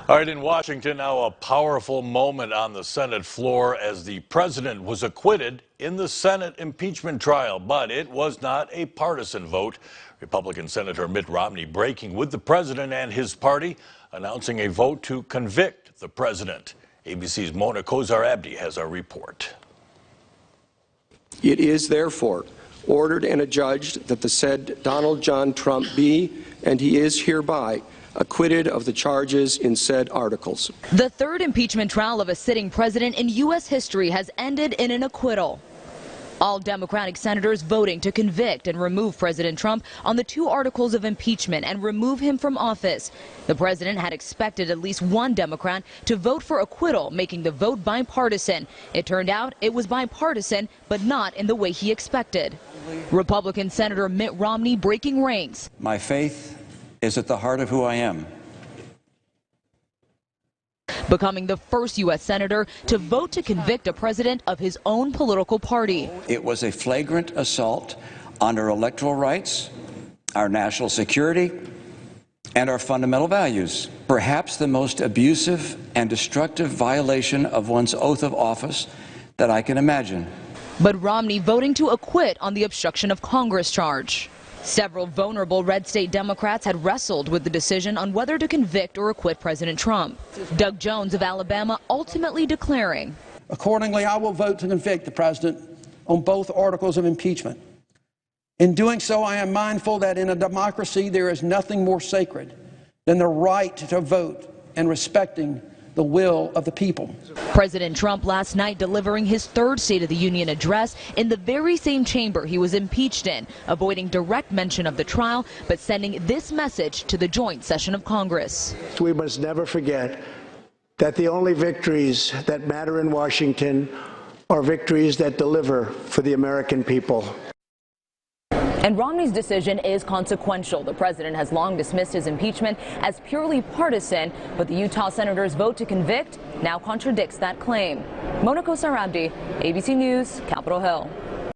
All right, in Washington now, a powerful moment on the Senate floor as the president was acquitted in the Senate impeachment trial, but it was not a partisan vote. Republican Senator Mitt Romney breaking with the president and his party, announcing a vote to convict the president. ABC's Mona Kozar-Abdi has our report. It is therefore ordered and adjudged that the said Donald John Trump be, and he is hereby, acquitted of the charges in said articles. The third impeachment trial of a sitting president in U.S. history has ended in an acquittal. All Democratic senators voting to convict and remove President Trump on the 2 articles of impeachment and remove him from office. The president had expected at least one Democrat to vote for acquittal, making the vote bipartisan. It turned out it was bipartisan, but not in the way he expected. Republican Senator Mitt Romney breaking ranks. My faith is at the heart of who I am. Becoming the first U.S. senator to vote to convict a president of his own political party. It was a flagrant assault on our electoral rights, our national security, and our fundamental values. Perhaps the most abusive and destructive violation of one's oath of office that I can imagine. But Romney voting to acquit on the obstruction of Congress charge. Several vulnerable red state Democrats had wrestled with the decision on whether to convict or acquit President Trump. Doug Jones of Alabama ultimately declaring, accordingly, I will vote to convict the president on both articles of impeachment. In doing so, I am mindful that in a democracy there is nothing more sacred than the right to vote and respecting the will of the people. President Trump last night delivering his third State of the Union address in the very same chamber he was impeached in, avoiding direct mention of the trial, but sending this message to the joint session of Congress. We must never forget that the only victories that matter in Washington are victories that deliver for the American people. And Romney's decision is consequential. The president has long dismissed his impeachment as purely partisan, but the Utah senator's vote to convict now contradicts that claim. Mona Kozar-Abdi, ABC News, Capitol Hill.